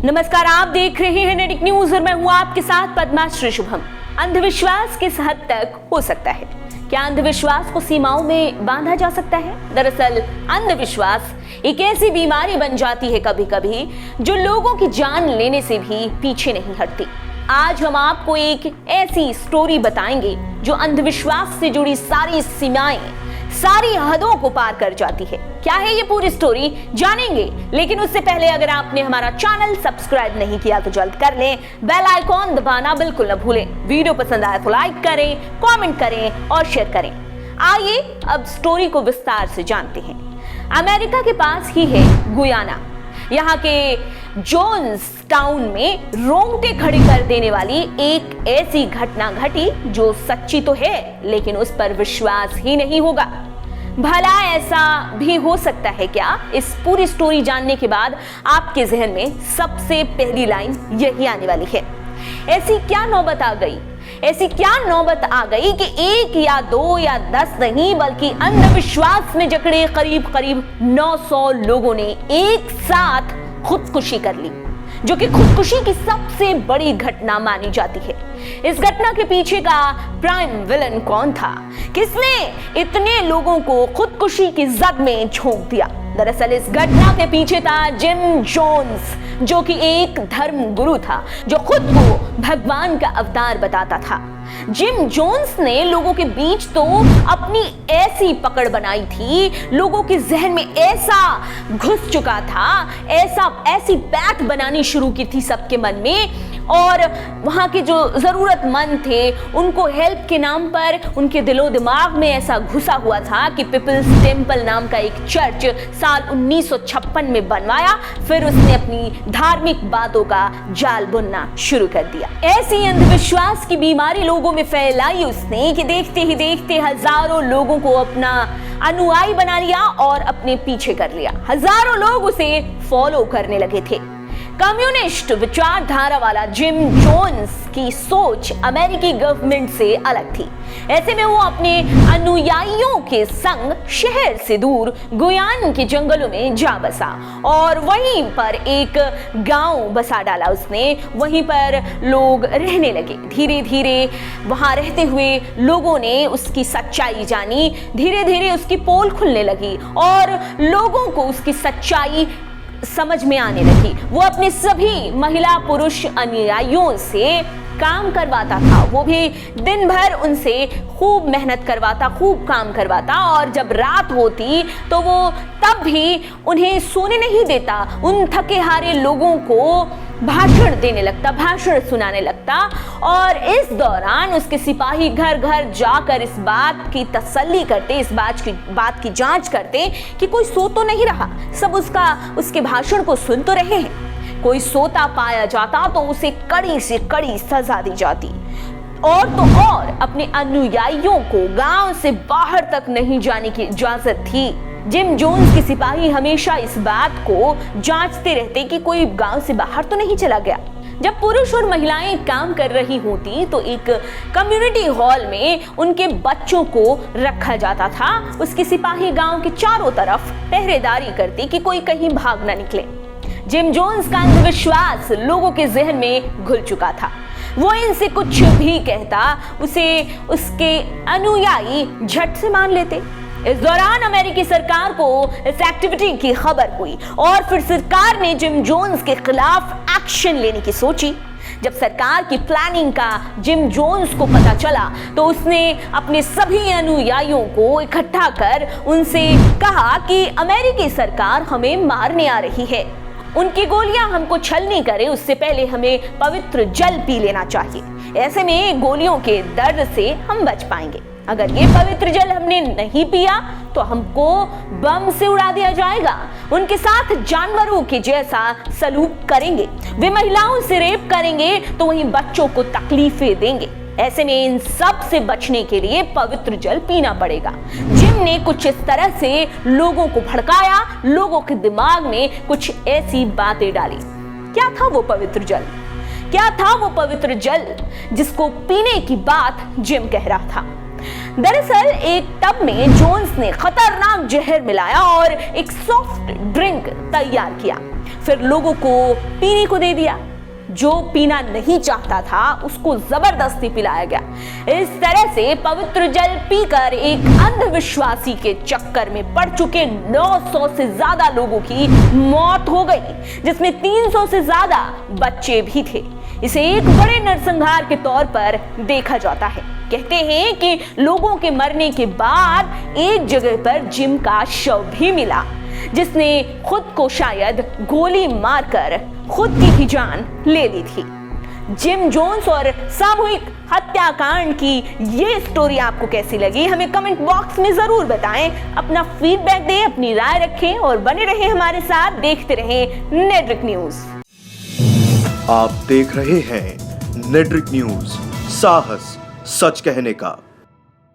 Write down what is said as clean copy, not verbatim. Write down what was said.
नमस्कार, आप देख रहे हैं नैतिक न्यूज और मैं हूं आपके साथ पद्माश्री शुभम। अंधविश्वास किस हद तक हो सकता है? क्या अंधविश्वास को सीमाओं में बांधा जा सकता है? दरअसल अंधविश्वास एक ऐसी बीमारी बन जाती है कभी कभी जो लोगों की जान लेने से भी पीछे नहीं हटती। आज हम आपको एक ऐसी स्टोरी बताएंगे जो अंधविश्वास से जुड़ी सारी सीमाएं, सारी हदों को पार कर जाती है। क्या है ये पूरी स्टोरी, जानेंगे। लेकिन उससे पहले अगर आपने हमारा चैनल सब्सक्राइब नहीं किया तो जल्द कर लें, बेल आइकॉन दबाना बिल्कुल न भूलें। वीडियो पसंद आए तो लाइक करें, कमेंट करें और शेयर करें। आइए अब स्टोरी को विस्तार से जानते हैं। अमेरिका के पास ही है गुयाना। यहाँ के जोन्स टाउन में रोंगटे खड़े कर देने वाली एक ऐसी घटना घटी जो सच्ची तो है लेकिन उस पर विश्वास ही नहीं होगा। भला ऐसा भी हो सकता है क्या? इस पूरी स्टोरी जानने के बाद आपके जहन में सबसे पहली लाइन यही आने वाली है। ऐसी क्या नौबत आ गई, ऐसी क्या नौबत आ गई कि एक या दो या 10 नहीं बल्कि अंधविश्वास में जकड़े करीब करीब 900 लोगों ने एक साथ खुदकुशी कर ली, जो कि खुदकुशी की सबसे बड़ी घटना मानी जाती है। इस घटना के पीछे का प्राइम विलन कौन था? किसने इतने लोगों को खुदकुशी की जद में झोंक दिया? दरअसल इस घटना के पीछे था जिम जोन्स, जो कि एक धर्म गुरु था जो खुद को भगवान का अवतार बताता था। जिम जोन्स ने लोगों के बीच तो अपनी ऐसी पकड़ बनाई थी, लोगों के जहन में ऐसा घुस चुका था, ऐसी बात बनानी शुरू की थी सबके मन में। और वहां के जो जरूरतमंद थे उनको हेल्प के नाम पर उनके दिलो दिमाग में ऐसा घुसा हुआ था कि पीपल्स टेम्पल नाम का एक चर्च साल 1956 में बनवाया। फिर उसने अपनी धार्मिक बातों का जाल बुनना शुरू कर दिया। ऐसी अंधविश्वास की बीमारी लोगों में फैलाई उसने कि देखते ही देखते हजारों लोगों को अपना अनुयायी बना लिया और अपने पीछे कर लिया। हजारों लोग उसे फॉलो करने लगे थे। कम्युनिस्ट विचारधारा वाला जिम जोन्स की सोच अमेरिकी गवर्नमेंट से अलग थी। ऐसे में वो अपने अनुयायियों के संग शहर से दूर गुयान के जंगलों में जा बसा और वहीं पर एक गांव बसा डाला उसने। वहीं पर लोग रहने लगे। धीरे धीरे वहां रहते हुए लोगों ने उसकी सच्चाई जानी। धीरे धीरे उसकी पोल खुलने लगी और लोगों को उसकी सच्चाई समझ में आने लगी। वो अपने सभी महिला पुरुष अनुयायियों से काम करवाता था, वो भी दिन भर उनसे खूब मेहनत करवाता, खूब काम करवाता। और जब रात होती तो वो तब भी उन्हें सोने नहीं देता। उन थके हारे लोगों को भाषण देने लगता, भाषण सुनाने लगता। और इस दौरान उसके सिपाही घर घर जाकर इस बात की तसल्ली करते, इस बात की जांच करते कि कोई सो तो नहीं रहा, सब उसके भाषण को सुन तो रहे हैं। कोई सोता पाया जाता तो उसे कड़ी से कड़ी सजा दी जाती। और तो और अपने अनुयायियों को गांव से बाहर तक नहीं जाने की इजाजत थी। जिम जोन्स के सिपाही हमेशा इस बात को जांचते रहते कि कोई गांव से बाहर तो नहीं चला गया। जब पुरुष और महिलाएं काम कर रही होती तो एक कम्युनिटी हॉल में उनके बच्चों को रखा जाता था। उसके सिपाही गांव के चारों तरफ पहरेदारी करते कि कोई कहीं भाग न निकले। जिम जोन्स का अंधविश्वास लोगों के जहन में घुल चुका था। वो इनसे कुछ भी कहता उसे उसके अनुयायी झट से मान लेते। इस दौरान अमेरिकी सरकार को इस एक्टिविटी की खबर हुई और फिर सरकार ने जिम जोन्स के खिलाफ एक्शन लेने की सोची। जब सरकार की प्लानिंग का जिम जोन्स को पता चला तो उसने अपने सभी अनुयायियों को इकट्ठा कर उनसे कहा कि अमेरिकी सरकार हमें मारने आ रही है। उनकी गोलियां हमको छलनी करे उससे पहले हमें पवित्र जल पी लेना चाहिए। ऐसे में गोलियों के दर्द से हम बच पाएंगे। अगर ये पवित्र जल हमने नहीं पिया तो हमको बम से उड़ा दिया जाएगा। उनके साथ जानवरों के जैसा सलूक करेंगे, वे महिलाओं से रेप करेंगे तो वहीं बच्चों को तकलीफें देंगे। ऐसे में इन सब से बचने के लिए पवित्र जल पीना पड़ेगा। जिम ने कुछ इस तरह से लोगों को भड़काया, लोगों के दिमाग में कुछ ऐसी बातें डाली। क्या था वो पवित्र जल? क्या था वो पवित्र जल जिसको पीने की बात जिम कह रहा था? दरअसल एक टब में जोन्स ने खतरनाक जहर मिलाया और एक सॉफ्ट ड्रिंक तैयार किया। फिर लोगों को पीने को दे दिया। जो पीना नहीं चाहता था उसको जबरदस्ती पिलाया गया। इस तरह से पवित्र जल पीकर एक अंधविश्वासी के चक्कर में पड़ चुके 900 से ज्यादा लोगों की मौत हो गई, जिसमें 300 से ज्यादा बच्चे भी थे। इसे एक बड़े नरसंहार के तौर पर देखा जाता है। कहते हैं कि लोगों के मरने के बाद एक जगह पर जिम का शव भी मिला, जिसने खुद को शायद गोली मारकर खुद की ही जान ले ली थी। जिम जोन्स और सामूहिक हत्याकांड की ये स्टोरी आपको कैसी लगी, हमें कमेंट बॉक्स में जरूर बताएं। अपना फीडबैक दें, अपनी राय रखें और बने रहें हमारे साथ। देखते रहें नेटरिक न्यूज। आप देख रहे हैं नेटरिक न्यूज, साहस सच कहने का।